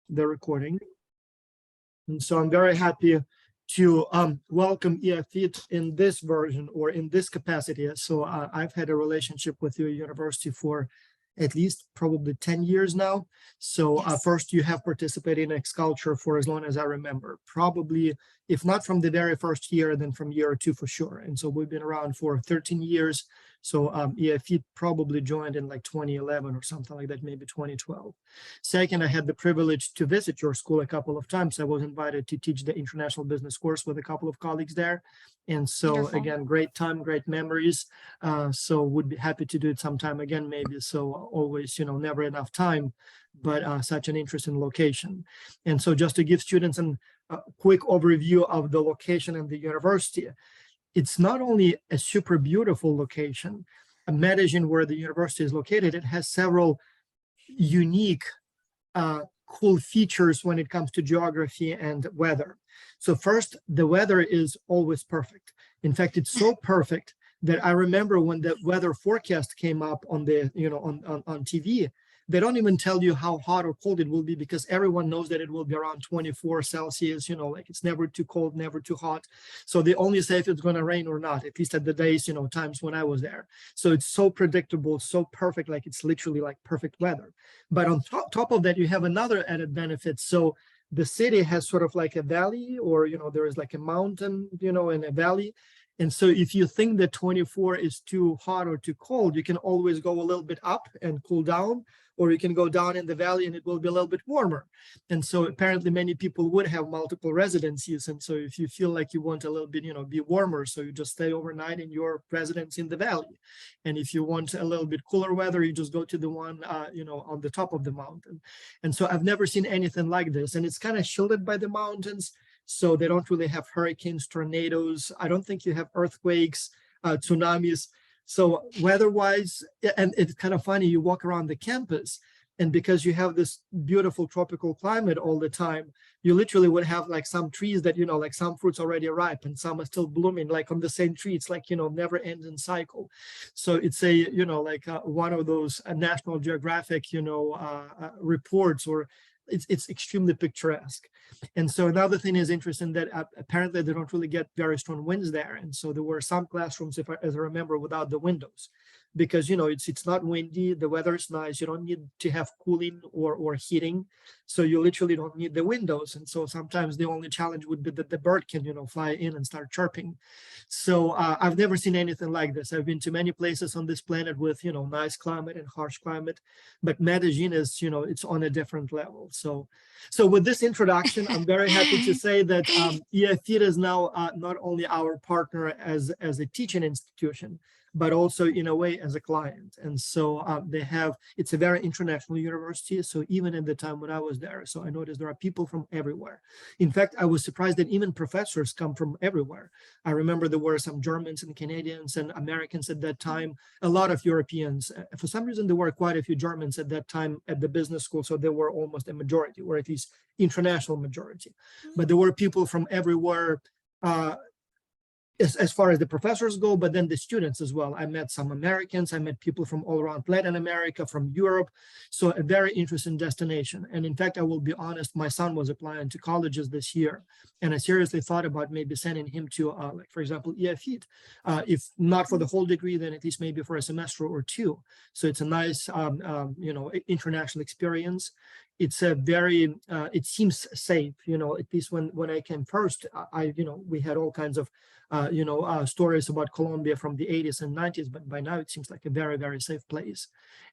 the recording. And so I'm very happy to welcome EAFIT in this version or in this capacity. So I've had a relationship with your university for at least probably 10 years now. So Yes. First you have participated in X-Culture for as long as I remember, probably if not from the very first year, then from year 2 for sure. And so we've been around for 13 years. So EAFIT probably joined in like 2011 or something like that, maybe 2012. Second, I had the privilege to visit your school a couple of times. I was invited to teach the international business course with a couple of colleagues there. And so Wonderful. again, great time, great memories. So would be happy to do it sometime again, maybe. So always, never enough time, but such an interesting location. And so just to give students a quick overview of the location and the university, it's not only a super beautiful location, Medellin, where the university is located, it has several unique, cool features when it comes to geography and weather. So first, the weather is always perfect. In fact, it's so perfect that I remember when the weather forecast came up on the, on TV, they don't even tell you how hot or cold it will be because everyone knows that it will be around 24 Celsius, like it's never too cold, never too hot. So they only say if it's going to rain or not, at least at the days, times when I was there. So it's so predictable, so perfect, like it's literally like perfect weather. But on top of that, you have another added benefit. So the city has sort of like a valley or, there is like a mountain, and a valley. And so if you think that 24 is too hot or too cold, you can always go a little bit up and cool down, or you can go down in the valley and it will be a little bit warmer. And so apparently many people would have multiple residencies. And so if you feel like you want a little bit, be warmer, so you just stay overnight in your residence in the valley. And if you want a little bit cooler weather, you just go to the one, on the top of the mountain. And so I've never seen anything like this. And it's kind of shielded by the mountains. So they don't really have hurricanes, tornadoes. I don't think you have earthquakes, tsunamis. So weather-wise, and it's kind of funny, you walk around the campus, and because you have this beautiful tropical climate all the time, you literally would have like some trees that, like some fruits already ripe and some are still blooming, like on the same tree. It's like, never-ending cycle. So it's a, like one of those National Geographic, reports, or it's extremely picturesque. And so another thing is interesting that apparently they don't really get very strong winds there. And so there were some classrooms, as I remember, without the windows, because, it's not windy, the weather is nice, you don't need to have cooling or heating. So you literally don't need the windows. And so sometimes the only challenge would be that the bird can, fly in and start chirping. So I've never seen anything like this. I've been to many places on this planet with, nice climate and harsh climate, but Medellin is, it's on a different level. So with this introduction, I'm very happy to say that EAFIT is now not only our partner as a teaching institution, but also in a way as a client. And so it's a very international university. So even at the time when I was there, so I noticed there are people from everywhere. In fact, I was surprised that even professors come from everywhere. I remember there were some Germans and Canadians and Americans at that time, a lot of Europeans. For some reason, there were quite a few Germans at that time at the business school. So there were almost a majority, or at least international majority. But there were people from everywhere, as far as the professors go, but then the students as well. I met some Americans, I met people from all around Latin America, from Europe. So a very interesting destination. And in fact, I will be honest, my son was applying to colleges this year. And I seriously thought about maybe sending him to, like, for example, EAFIT. If not for the whole degree, then at least maybe for a semester or two. So it's a nice, international experience. It's a very, it seems safe, at least when I came first, we had all kinds of, stories about Colombia from the 80s and 90s, but by now it seems like a very, very safe place.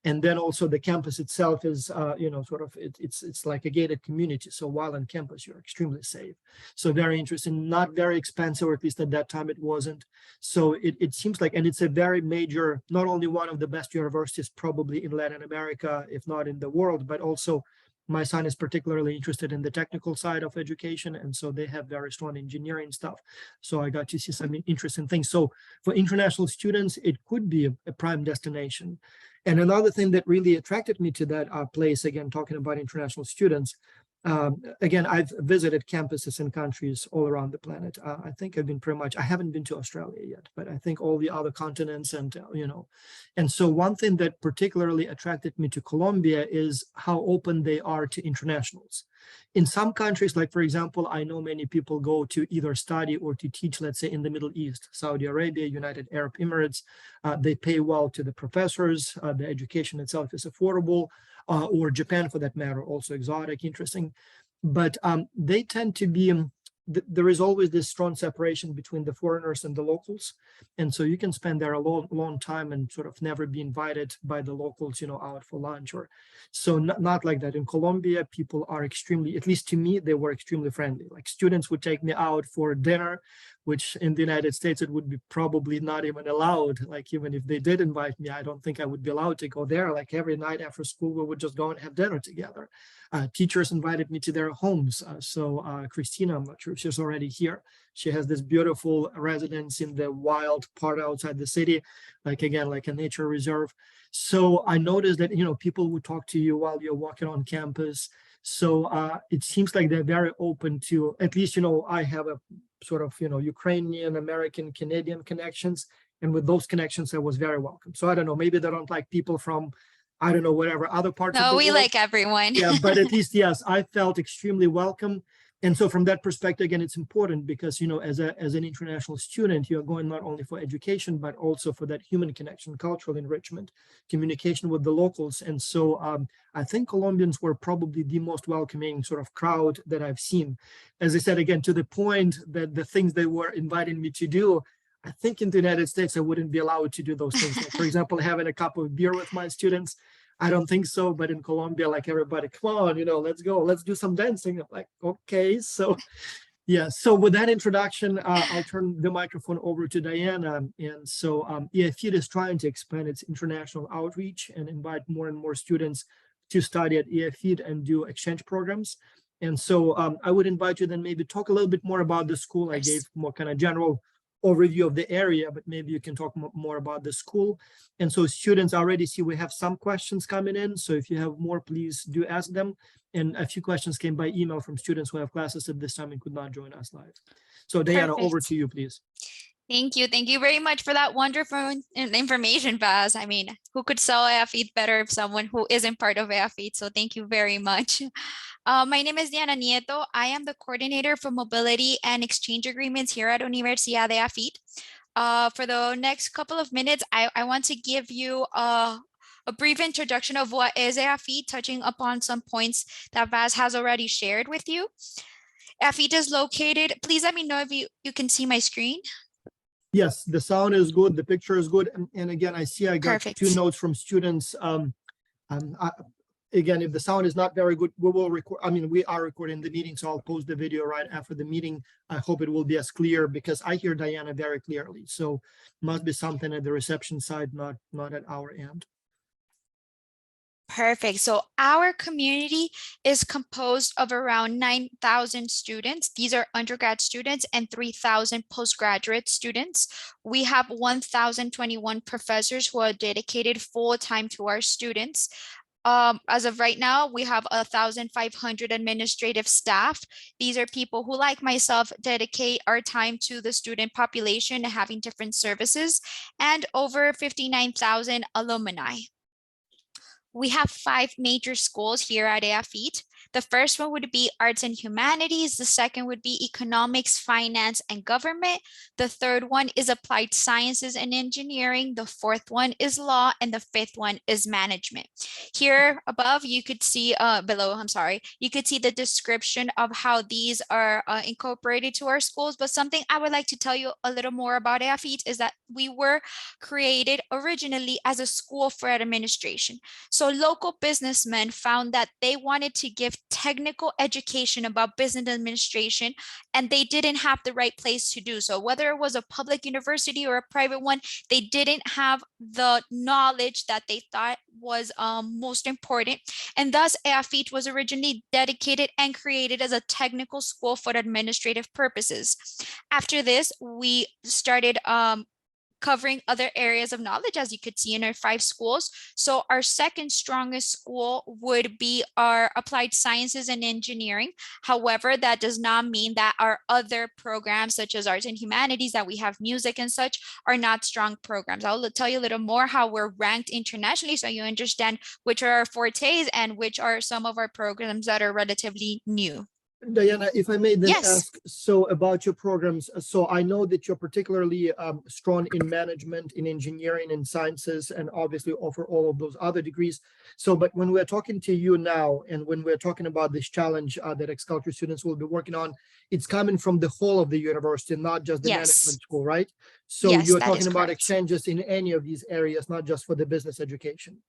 And then also the campus itself is, it's like a gated community. So while on campus, you're extremely safe. So very interesting, not very expensive, or at least at that time it wasn't. So it seems like, and it's a very major, not only one of the best universities probably in Latin America, if not in the world, but also my son is particularly interested in the technical side of education, and so they have very strong engineering stuff. So I got to see some interesting things. So for international students, it could be a prime destination. And another thing that really attracted me to that place, again, talking about international students, Again, I've visited campuses in countries all around the planet. I think I've been pretty much, I haven't been to Australia yet, but I think all the other continents and, and so one thing that particularly attracted me to Colombia is how open they are to internationals. In some countries, like for example, I know many people go to either study or to teach, let's say in the Middle East, Saudi Arabia, United Arab Emirates. They pay well to the professors. The education itself is affordable. Or Japan for that matter, also exotic, interesting. But they tend to be, there is always this strong separation between the foreigners and the locals. And so you can spend there a long time and sort of never be invited by the locals, out for lunch or so. Not like that. In Colombia, people are extremely, at least to me, they were extremely friendly. Like students would take me out for dinner, which in the United States, it would be probably not even allowed. Like even if they did invite me, I don't think I would be allowed to go there. Like every night after school, we would just go and have dinner together. Teachers invited me to their homes. Christina, I'm not sure if she's already here. She has this beautiful residence in the wild part outside the city, like again, like a nature reserve. So I noticed that, people would talk to you while you're walking on campus. So it seems like they're very open to, at least, I have a sort of, Ukrainian, American, Canadian connections. And with those connections, I was very welcome. So I don't know, maybe they don't like people from, I don't know, whatever other parts of the No, world. we like everyone. Yeah, but at least, yes, I felt extremely welcome. And so from that perspective, again, it's important because, as an international student, you're going not only for education, but also for that human connection, cultural enrichment, communication with the locals. And so I think Colombians were probably the most welcoming sort of crowd that I've seen. As I said, again, to the point that the things they were inviting me to do, I think in the United States, I wouldn't be allowed to do those things. Like, for example, having a cup of beer with my students, I don't think so, but in Colombia, like everybody, come on, let's go, let's do some dancing. I'm like, okay, so yeah. So with that introduction, I'll turn the microphone over to Diana. And so EAFIT is trying to expand its international outreach and invite more and more students to study at EAFIT and do exchange programs. And so I would invite you then maybe talk a little bit more about the school. I gave more kind of general overview of the area, but maybe you can talk more about the school. And so students already see we have some questions coming in. So if you have more, please do ask them. And a few questions came by email from students who have classes at this time and could not join us live. So Diana, over to you, please. Thank you. Thank you very much for that wonderful information, Baz. I mean, who could sell EAFIT better if someone who isn't part of EAFIT? So thank you very much. My name is Diana Nieto. I am the coordinator for mobility and exchange agreements here at Universidad de EAFIT. For the next couple of minutes, I want to give you a brief introduction of what is EAFIT, touching upon some points that Baz has already shared with you. EAFIT is located, please let me know if you can see my screen. Yes, the sound is good, the picture is good. And again, I see I got Perfect. 2 notes from students. Again, if the sound is not very good, we will record. I mean, we are recording the meeting, so I'll post the video right after the meeting. I hope it will be as clear because I hear Diana very clearly. So must be something at the reception side, not at our end. Perfect. So our community is composed of around 9,000 students. These are undergrad students and 3,000 postgraduate students. We have 1,021 professors who are dedicated full-time to our students. As of right now, we have 1,500 administrative staff. These are people who, like myself, dedicate our time to the student population and having different services, and over 59,000 alumni. We have 5 major schools here at EAFIT. The first one would be Arts and Humanities. The second would be Economics, Finance, and Government. The third one is Applied Sciences and Engineering. The fourth one is Law, and the fifth one is Management. Here above, you could see, you could see the description of how these are incorporated to our schools. But something I would like to tell you a little more about EAFIT is that we were created originally as a school for administration. So local businessmen found that they wanted to give technical education about business administration, and they didn't have the right place to do so. Whether it was a public university or a private one, they didn't have the knowledge that they thought was most important. And thus EAFIT was originally dedicated and created as a technical school for administrative purposes. After this, we started covering other areas of knowledge, as you could see in our 5 schools. So our second strongest school would be our applied sciences and engineering. However, that does not mean that our other programs, such as arts and humanities, that we have music and such, are not strong programs. I'll tell you a little more how we're ranked internationally so you understand which are our fortes and which are some of our programs that are relatively new. Diana, if I may then Yes. ask, so about your programs, so I know that you're particularly strong in management, in engineering, in sciences, and obviously offer all of those other degrees. So, but when we're talking to you now, and when we're talking about this challenge that ex-culture students will be working on, it's coming from the whole of the university, not just the Yes. management school, right? So Yes, you're that is talking about correct. exchanges in any of these areas, not just for the business education.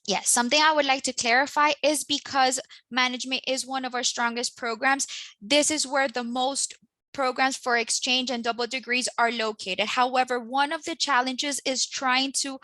Yes, something I would like to clarify is because management is one of our strongest programs. This is where the most programs for exchange and double degrees are located. However, one of the challenges is trying to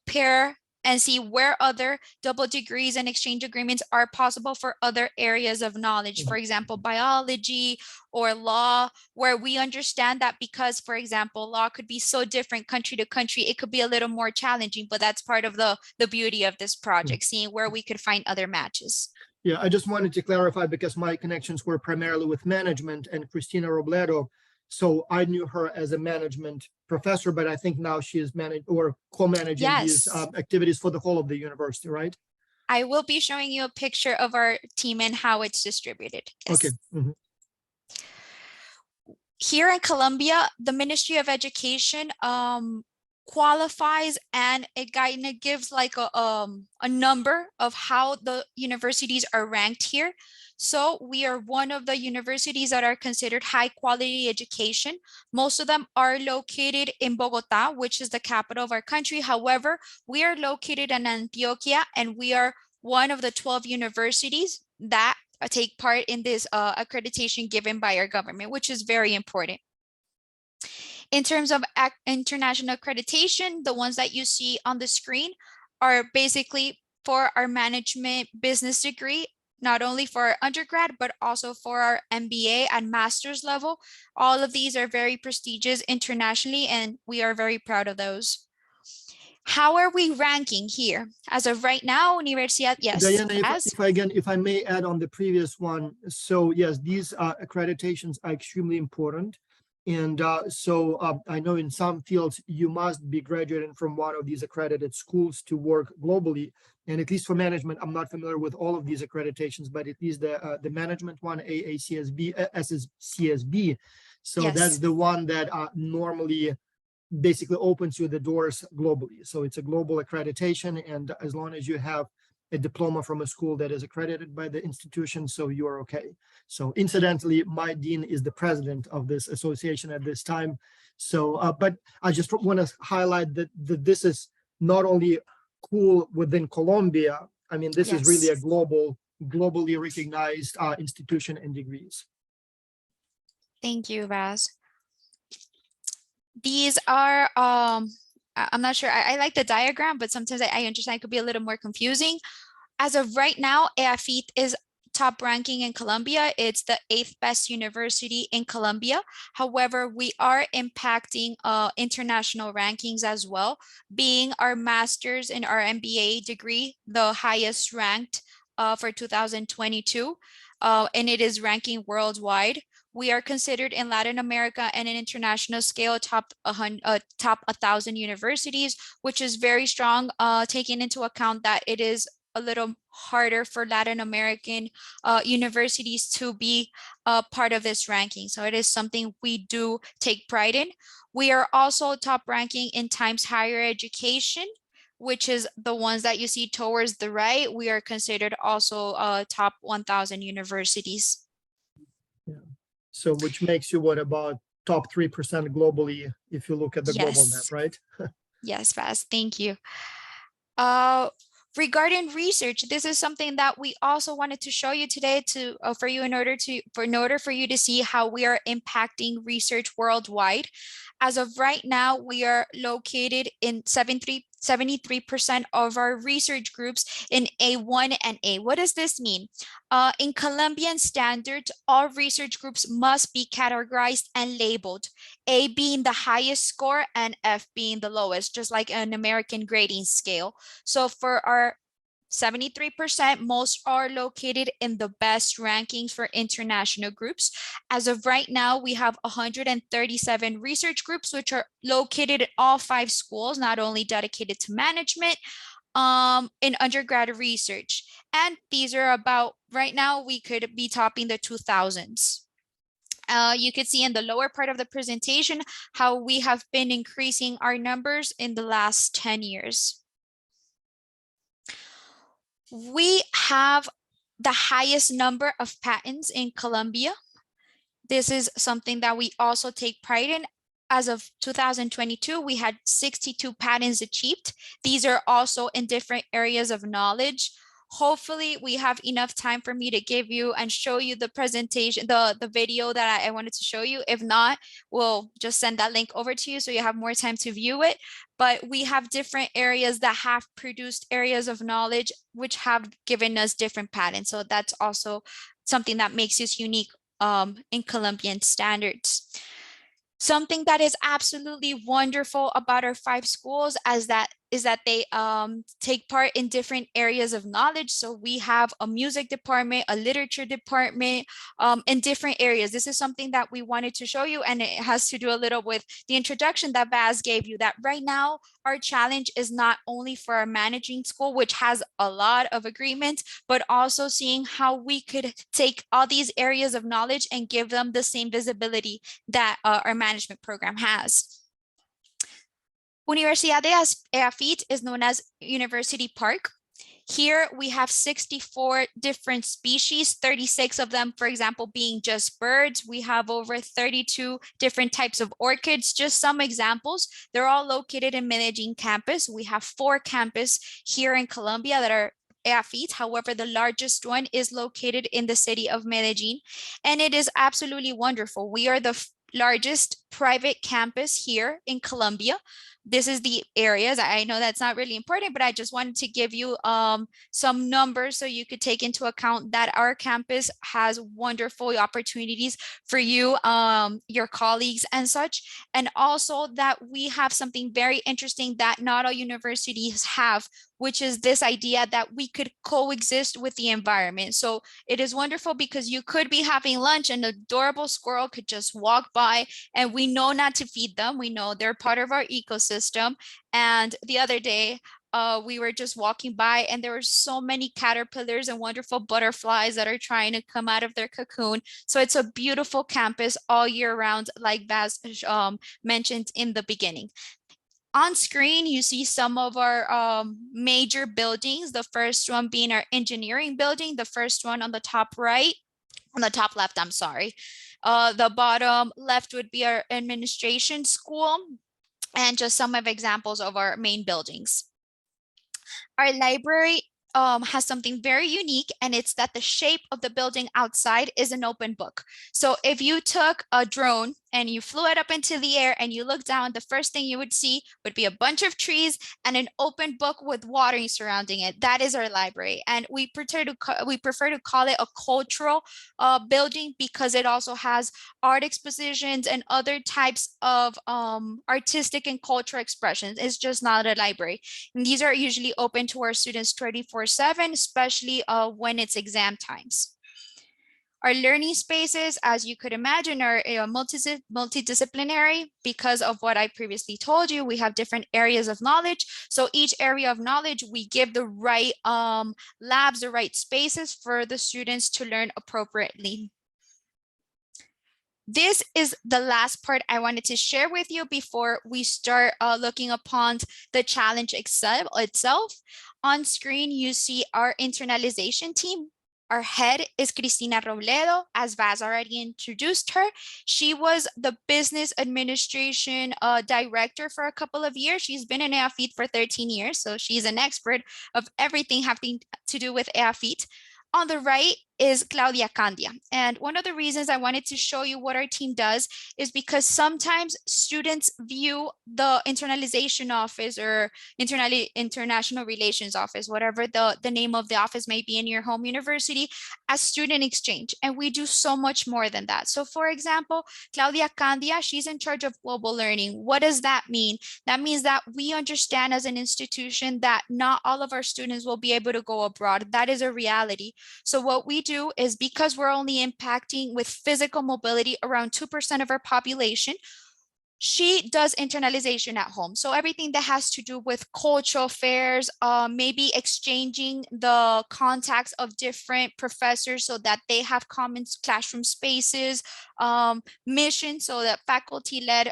pair and see where other double degrees and exchange agreements are possible for other areas of knowledge. For example, biology or law, where we understand that because, for example, law could be so different country to country, it could be a little more challenging, but that's part of the beauty of this project, seeing where we could find other matches. Yeah, I just wanted to clarify because my connections were primarily with management and Christina Robledo. So I knew her as a management professor, but I think now she is managed or co-managing these Yes, activities for the whole of the university, right? I will be showing you a picture of our team and how it's distributed. Okay. Yes. Mhm. Here in Colombia, the Ministry of Education qualifies and it kind of gives like a number of how the universities are ranked here. So we are one of the universities that are considered high quality education. Most of them are located in Bogota, which is the capital of our country. However, we are located in Antioquia and we are one of the 12 universities that take part in this accreditation given by our government, which is very important. In terms of international accreditation, the ones that you see on the screen are basically for our management business degree, not only for our undergrad, but also for our MBA and master's level. All of these are very prestigious internationally, and we are very proud of those. How are we ranking here? As of right now, Universidad, yes, Diana, as if I may add on the previous one, so yes, these accreditations are extremely important. And I know in some fields you must be graduating from one of these accredited schools to work globally. And at least for management, I'm not familiar with all of these accreditations, but at least the management one, AACSB, SSCSB. So that's yes. the one that normally basically opens you the doors globally. So it's a global accreditation, and as long as you have a diploma from a school that is accredited by the institution, so you are okay. So incidentally, my dean is the president of this association at this time. So, but I just want to highlight that this is not only cool within Colombia. I mean, this is really Yes. a globally recognized institution and degrees. Thank you, Vaz. These are, I'm not sure, I like the diagram, but sometimes I understand it could be a little more confusing. As of right now, EAFIT is top ranking in Colombia. It's the 8th best university in Colombia. However, we are impacting international rankings as well, being our master's and our MBA degree the highest ranked for 2022, and it is ranking worldwide. We are considered in Latin America and an international scale top 1,000 universities, which is very strong, taking into account that it is a little harder for Latin American universities to be part of this ranking. So it is something we do take pride in. We are also top ranking in Times Higher Education, which is the ones that you see towards the right. We are considered also top 1,000 universities. Yeah. So which makes you what about top 3% globally if you look at the global map, Yes, right? yes, Fast. Thank you. Uh, Regarding research, this is something that we also wanted to show you today to for you in order for you to see how we are impacting research worldwide. As of right now, we are located in 73% of our research groups in A1 and A. What does this mean? In Colombian standards, all research groups must be categorized and labeled, A being the highest score and F being the lowest, just like an American grading scale. So for our 73%, most are located in the best rankings for international groups. As of right now, we have 137 research groups, which are located in all 5 schools, not only dedicated to management, in undergrad research. And these are about, right now, we could be topping the 2000s. You could see in the lower part of the presentation how we have been increasing our numbers in the last 10 years. We have the highest number of patents in Colombia. This is something that we also take pride in. As of 2022, we had 62 patents achieved. These are also in different areas of knowledge. Hopefully we have enough time for me to give you and show you the presentation, the video that I wanted to show you. If not, we'll just send that link over to you so you have more time to view it. But we have different areas that have produced areas of knowledge which have given us different patents. So that's also something that makes us unique in Colombian standards. Something that is absolutely wonderful about our 5 schools is that they take part in different areas of knowledge. So we have a music department, a literature department, in different areas. This is something that we wanted to show you, and it has to do a little with the introduction that Baz gave you, that right now our challenge is not only for our managing school, which has a lot of agreements, but also seeing how we could take all these areas of knowledge and give them the same visibility that our management program has. Universidad de EAFIT is known as University Park. Here we have 64 different species, 36 of them, for example, being just birds. We have over 32 different types of orchids, just some examples. They're all located in Medellin campus. We have 4 campuses here in Colombia that are EAFIT. However, the largest one is located in the city of Medellin, and it is absolutely wonderful. We are the largest private campus here in Colombia. This is the areas. I know that's not really important, but I just wanted to give you some numbers so you could take into account that our campus has wonderful opportunities for you, your colleagues and such. And also that we have something very interesting that not all universities have, which is this idea that we could coexist with the environment. So it is wonderful because you could be having lunch and an adorable squirrel could just walk by, and we know not to feed them. We know they're part of our ecosystem. And the other day, we were just walking by and there were so many caterpillars and wonderful butterflies that are trying to come out of their cocoon. So it's a beautiful campus all year round, like Baz mentioned in the beginning. On screen, you see some of our major buildings. The first one being our engineering building, the first one on the top right, on the top left, I'm sorry. The bottom left would be our administration school, and just some of examples of our main buildings. Our library has something very unique, and it's that the shape of the building outside is an open book. So if you took a drone and you flew it up into the air and you look down, the first thing you would see would be a bunch of trees and an open book with watering surrounding it. That is our library. And we prefer to call it a cultural building because it also has art expositions and other types of artistic and cultural expressions. It's just not a library. And these are usually open to our students 24/7, especially when it's exam times. Our learning spaces, as you could imagine, are multidisciplinary because of what I previously told you. We have different areas of knowledge. So each area of knowledge, we give the right labs, the right spaces for the students to learn appropriately. This is the last part I wanted to share with you before we start looking upon the challenge itself. On screen, you see our internalization team. Our head is Cristina Robledo, as Vaz already introduced her. She was the business administration director for a couple of years. She's been in EAFIT for 13 years, so she's an expert of everything having to do with EAFIT. On the right is Claudia Candia. And one of the reasons I wanted to show you what our team does is because sometimes students view the internalization office or international relations office, whatever the name of the office may be in your home university, as student exchange. And we do so much more than that. So for example, Claudia Candia, she's in charge of global learning. What does that mean? That means that we understand as an institution that not all of our students will be able to go abroad. That is a reality. So what we do is, because we're only impacting with physical mobility around 2% of our population, she does internalization at home. So everything that has to do with cultural fairs, maybe exchanging the contacts of different professors so that they have common classroom spaces, missions so that faculty-led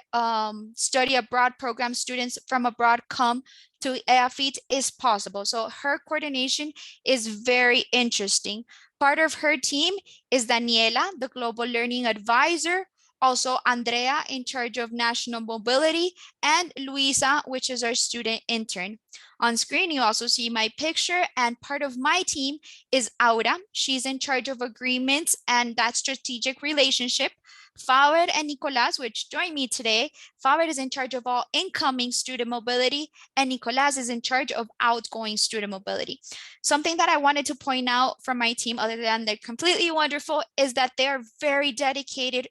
study abroad program students from abroad come to EAFIT is possible. So her coordination is very interesting. Part of her team is Daniela, the Global Learning Advisor, also Andrea in charge of national mobility, and Luisa, which is our student intern. On screen, you also see my picture, and part of my team is Aura. She's in charge of agreements and that strategic relationship. Faber and Nicolas, which joined me today. Faber is in charge of all incoming student mobility, and Nicolas is in charge of outgoing student mobility. Something that I wanted to point out from my team, other than they're completely wonderful, is that they are very dedicated,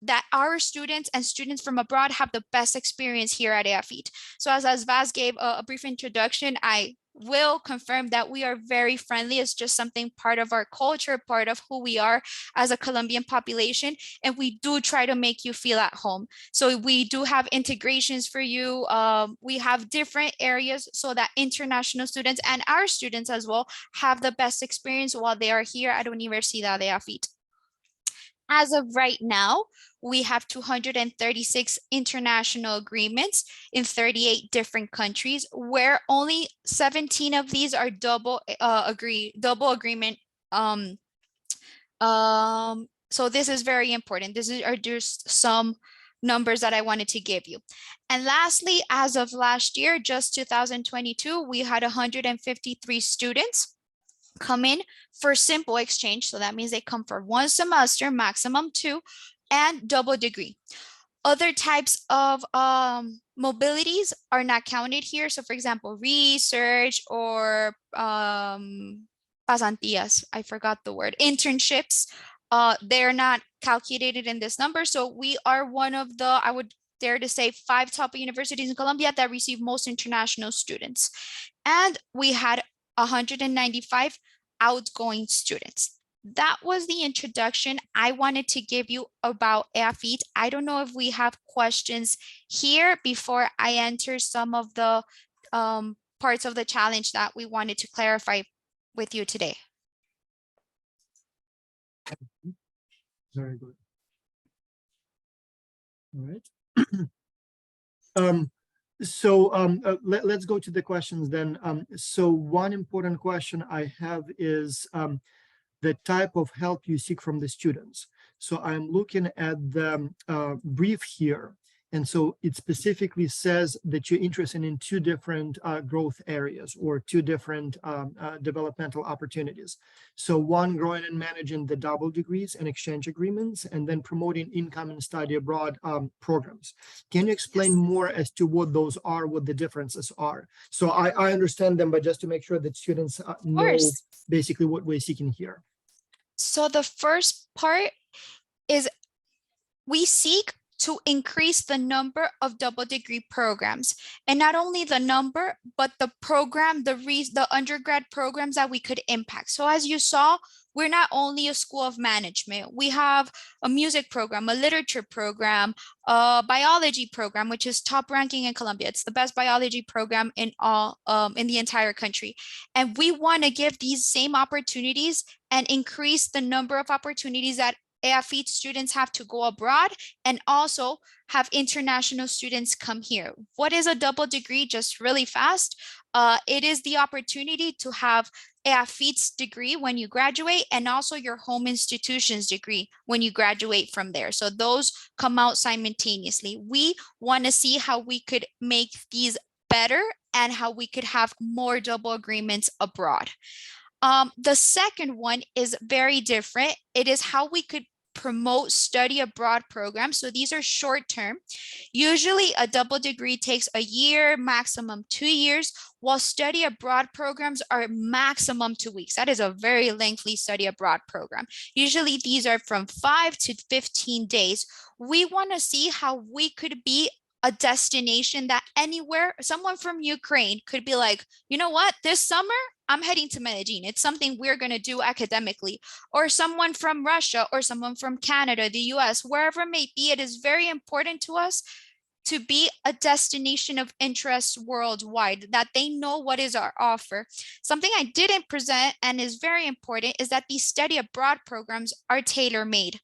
that our students and students from abroad have the best experience here at EAFIT. So as Vaz gave a brief introduction, I will confirm that we are very friendly. It's just something part of our culture, part of who we are as a Colombian population. And we do try to make you feel at home. So we do have integrations for you. We have different areas so that international students and our students as well have the best experience while they are here at Universidad de EAFIT. As of right now, we have 236 international agreements in 38 different countries, where only 17 of these are double agreement. So this is very important. Are just some numbers that I wanted to give you. And lastly, as of last year, just 2022, we had 153 students come in for simple exchange. So that means they come for one semester, maximum 2, and double degree. Other types of mobilities are not counted here. So for example, research or pasantías, I forgot the word, internships, they're not calculated in this number. So we are one of the, I would dare to say, 5 top universities in Colombia that receive most international students. And we had 195 outgoing students. That was the introduction I wanted to give you about EAFIT. I don't know if we have questions here before I enter some of the parts of the challenge that we wanted to clarify with you today. Very good. All right. Let's go to the questions then. So one important question I have is the type of help you seek from the students. So I'm looking at the brief here. And so it specifically says that you're interested in 2 different growth areas or 2 different developmental opportunities. So one, growing and managing the double degrees and exchange agreements, and then promoting income and study abroad programs. Can you explain more as to what those are, what the differences are? So I understand them, but just to make sure that students know basically what we're seeking here. So the first part is we seek to increase the number of double degree programs, and not only the number, but the program, the undergrad programs that we could impact. So as you saw, we're not only a school of management. We have a music program, a literature program, a biology program, which is top ranking in Colombia. It's the best biology program in all in the entire country. And we want to give these same opportunities and increase the number of opportunities that EAFIT students have to go abroad, and also have international students come here. What is a double degree? Just really fast. It is the opportunity to have EAFIT's degree when you graduate, and also your home institution's degree when you graduate from there. So those come out simultaneously. We want to see how we could make these better and how we could have more double agreements abroad. The second one is very different. It is how we could promote study abroad programs. So these are short term. Usually a double degree takes a year, maximum 2 years, while study abroad programs are maximum 2 weeks. That is a very lengthy study abroad program. Usually these are from 5 to 15 days. We want to see how we could be a destination that anywhere, someone from Ukraine could be like, you know what, this summer I'm heading to Medellin. It's something we're going to do academically. Or someone from Russia or someone from Canada, the US, wherever it may be, it is very important to us to be a destination of interest worldwide, that they know what is our offer. Something I didn't present and is very important is that these study abroad programs are tailor-made.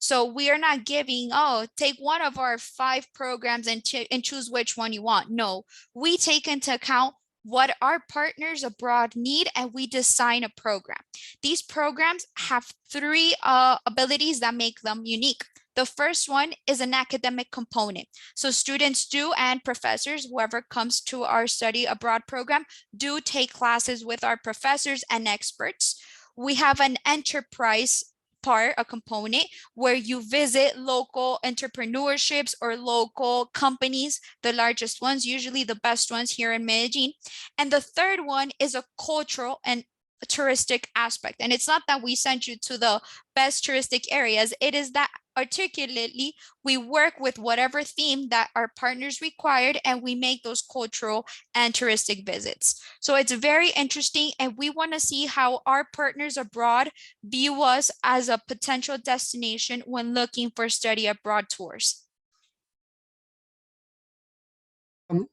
So we are not giving, oh, take one of our 5 programs and choose which one you want. No, we take into account what our partners abroad need and we design a program. These programs have 3 abilities that make them unique. The first one is an academic component. So students do, and professors, whoever comes to our study abroad program, do take classes with our professors and experts. We have an enterprise part, a component where you visit local entrepreneurships or local companies, the largest ones, usually the best ones here in Medellin. And the third one is a cultural and touristic aspect. And it's not that we send you to the best touristic areas, it is that articulately we work with whatever theme that our partners required and we make those cultural and touristic visits. So it's very interesting and we want to see how our partners abroad view us as a potential destination when looking for study abroad tours.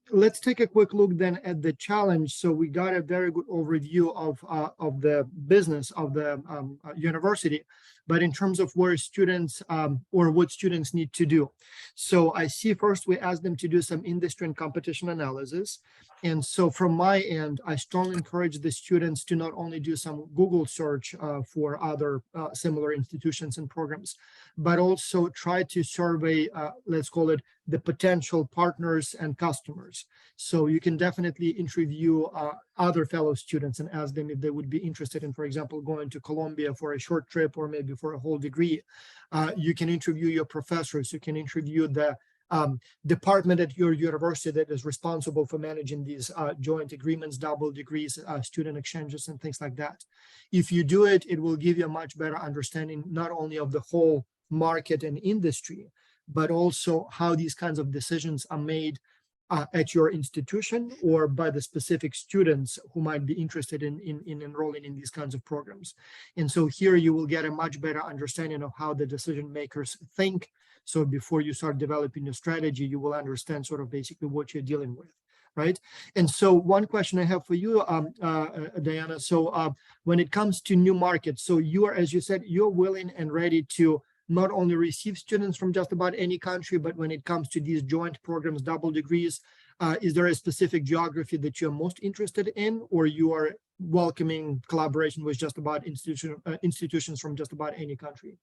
Let's take a quick look then at the challenge. So we got a very good overview of the business of the university, but in terms of where students or what students need to do. So I see first we asked them to do some industry and competition analysis. And so from my end, I strongly encourage the students to not only do some Google search for other similar institutions and programs, but also try to survey, let's call it, the potential partners and customers. So you can definitely interview other fellow students and ask them if they would be interested in, for example, going to Colombia for a short trip or maybe for a whole degree. You can interview your professors. You can interview the department at your university that is responsible for managing these joint agreements, double degrees, student exchanges, and things like that. If you do it, it will give you a much better understanding not only of the whole market and industry, but also how these kinds of decisions are made at your institution or by the specific students who might be interested in enrolling in these kinds of programs. And so here you will get a much better understanding of how the decision makers think. So before you start developing your strategy, you will understand sort of basically what you're dealing with, right? And so one question I have for you, Diana, so when it comes to new markets, so you are, as you said, you're willing and ready to not only receive students from just about any country, but when it comes to these joint programs, double degrees, is there a specific geography that you're most interested in, or you are welcoming collaboration with just about institutions from just about any country?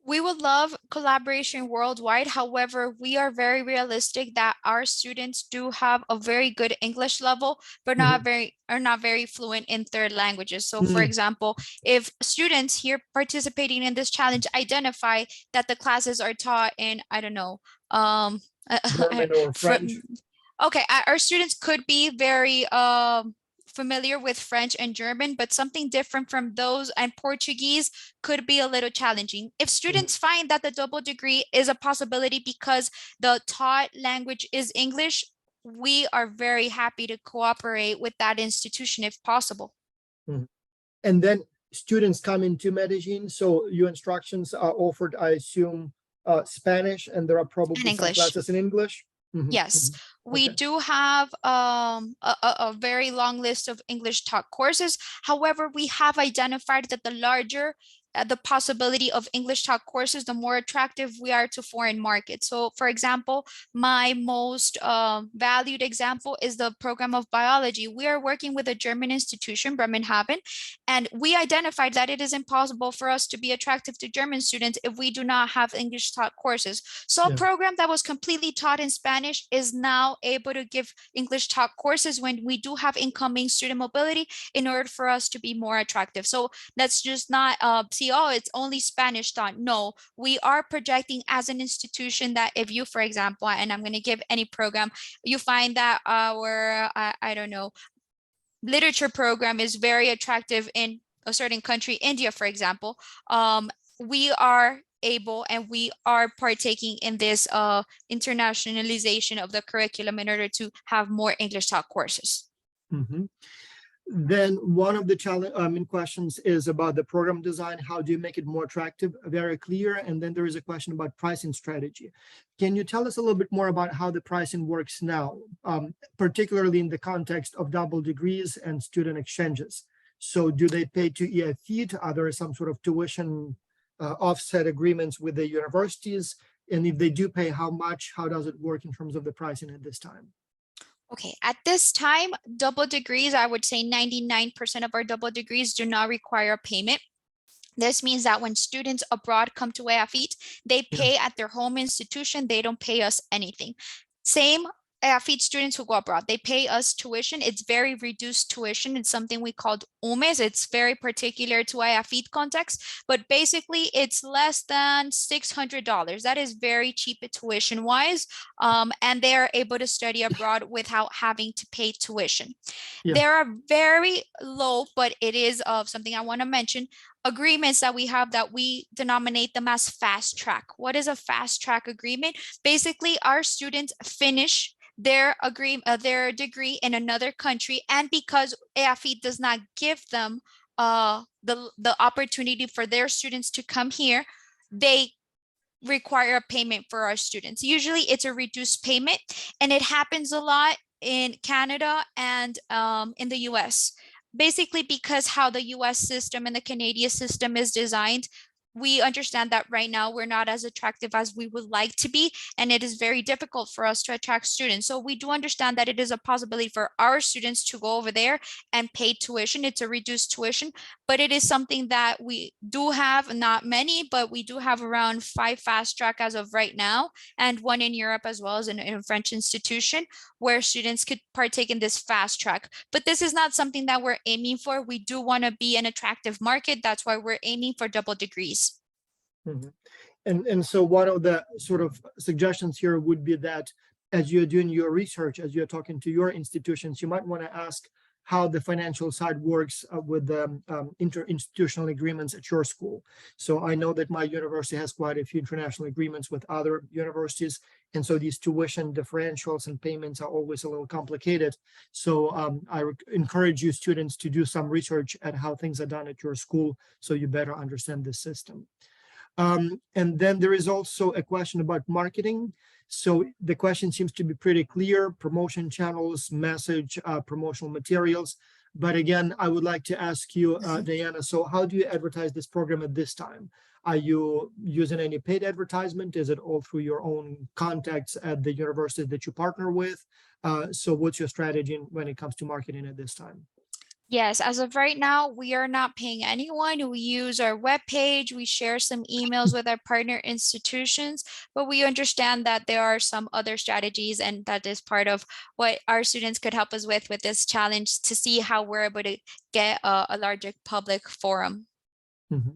We would love collaboration worldwide. However, we are very realistic that our students do have a very good English level, but are not very fluent in third languages. So for example, if students here participating in this challenge identify that the classes are taught in, I don't know, German or French? okay, our students could be very familiar with French and German, but something different from those and Portuguese could be a little challenging. If students find that the double degree is a possibility because the taught language is English, we are very happy to cooperate with that institution if possible. And then students come into Medellin, so your instructions are offered, I assume, Spanish, and there are probably some classes in English? Yes, we do have a very long list of English taught courses. However, we have identified that the larger the possibility of English taught courses, the more attractive we are to foreign markets. So for example, my most valued example is the program of biology. We are working with a German institution, Bremenhaven, and we identified that it is impossible for us to be attractive to German students if we do not have English taught courses. So a Yeah. program that was completely taught in Spanish is now able to give English taught courses when we do have incoming student mobility in order for us to be more attractive. So let's just not see, oh, it's only Spanish taught. No, we are projecting as an institution that if you, for example, and I'm going to give any program, you find that our, I don't know, literature program is very attractive in a certain country, India, for example, we are able and we are partaking in this internationalization of the curriculum in order to have more English taught courses. Mm-hmm. Then one of the questions is about the program design. How do you make it more attractive? Very clear. And then there is a question about pricing strategy. Can you tell us a little bit more about how the pricing works now, particularly in the context of double degrees and student exchanges? So do they pay to EAFIT? Are there some sort of tuition offset agreements with the universities? And if they do pay, how much? How does it work in terms of the pricing at this time? Okay, at this time, double degrees, I would say 99% of our double degrees do not require payment. This means that when students abroad come to EAFIT, they pay at their home institution. They don't pay us anything. Same EAFIT students who go abroad, they pay us tuition. It's very reduced tuition. It's something we called UMES. It's very particular to EAFIT context, but basically it's less than $600. That is very cheap tuition wise. And they are able to study abroad without having to pay tuition. Yeah. There are very low, but it is something I want to mention, agreements that we have that we denominate them as fast track. What is a fast track agreement? Basically, our students finish their degree in another country, and because EAFIT does not give them the opportunity for their students to come here, they require a payment for our students. Usually it's a reduced payment, and it happens a lot in Canada and in the US. Basically, because how the US system and the Canadian system is designed, we understand that right now we're not as attractive as we would like to be, and it is very difficult for us to attract students. So we do understand that it is a possibility for our students to go over there and pay tuition. It's a reduced tuition, but it is something that we do have, not many, but we do have around 5 fast track as of right now, and one in Europe as well as in a French institution where students could partake in this fast track. But this is not something that we're aiming for. We do want to be an attractive market. That's why we're aiming for double degrees. Mm-hmm. And so one of the sort of suggestions here would be that as you're doing your research, as you're talking to your institutions, you might want to ask how the financial side works with the interinstitutional agreements at your school. So I know that my university has quite a few international agreements with other universities. And so these tuition differentials and payments are always a little complicated. So I encourage you students to do some research at how things are done at your school so you better understand the system. And then there is also a question about marketing. So the question seems to be pretty clear: promotion channels, message, promotional materials. But again, I would like to ask you, Diana, so how do you advertise this program at this time? Are you using any paid advertisement? Is it all through your own contacts at the universities that you partner with? So what's your strategy when it comes to marketing at this time? Yes, as of right now, we are not paying anyone. We use our webpage. We share some emails with our partner institutions, but we understand that there are some other strategies, and that is part of what our students could help us with this challenge to see how we're able to get a larger public forum. Mm-hmm.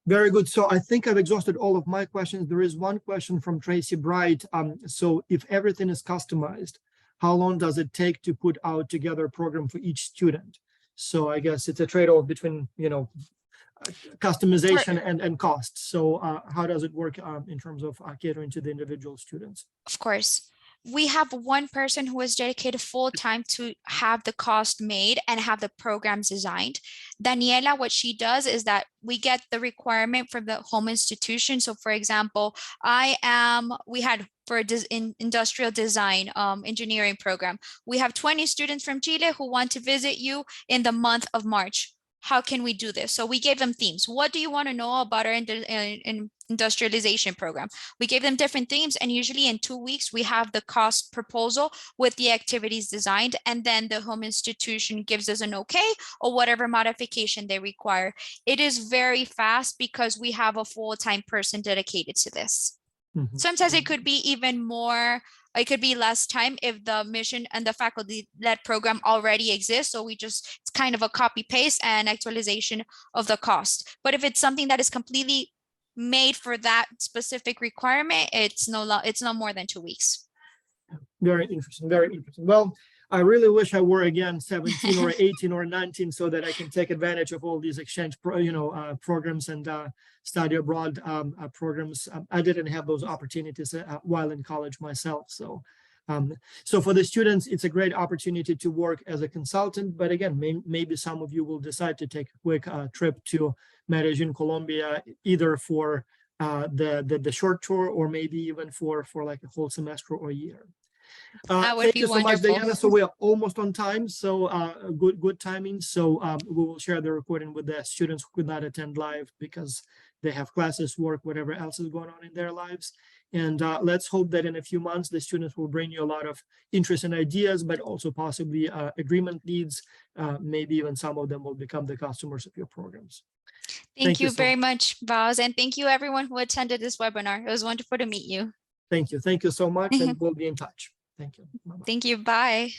Very good. So I think I've exhausted all of my questions. There is one question from Tracy Bright. So if everything is customized, how long does it take to put out together a program for each student? So I guess it's a trade-off between, customization and cost. So how does it work in terms of catering to the individual students? Of course. We have one person who is dedicated full time to have the cost made and have the programs designed. Daniela, what she does is that we get the requirement from the home institution. So for example, we had for industrial design engineering program, we have 20 students from Chile who want to visit you in the month of March. how can we do this? So we gave them themes. What do you want to know about our industrialization program? We gave them different themes, and usually in 2 weeks, we have the cost proposal with the activities designed, and then the home institution gives us an okay or whatever modification they require. It is very fast because we have a full-time person dedicated to this. Mhm. Sometimes it could be even more, it could be less time if the mission and the faculty-led program already exists. So it's kind of a copy paste and actualization of the cost. But if it's something that is completely made for that specific requirement, it's no more than 2 weeks. Very interesting. Very interesting. Well, I really wish I were again 17 or 18 or 19 so that I can take advantage of all these exchange programs and study abroad programs. I didn't have those opportunities while in college myself. So for the students, it's a great opportunity to work as a consultant. But again, maybe some of you will decide to take a quick trip to Medellin, Colombia, either for the short tour or maybe even for like a whole semester or a year. That would Thank be you so much, wonderful. Diana. So we are almost on time. So good timing. So we will share the recording with the students who could not attend live because they have classes, work, whatever else is going on in their lives. And let's hope that in a few months, the students will bring you a lot of interesting ideas, but also possibly agreement leads. Maybe even some of them will become the customers of your programs. Thank you so very much. much, Baz. And thank you everyone who attended this webinar. It was wonderful to meet you. Thank you. Thank you so much. And we'll be in touch. Thank you. Bye-bye. Thank you. Bye.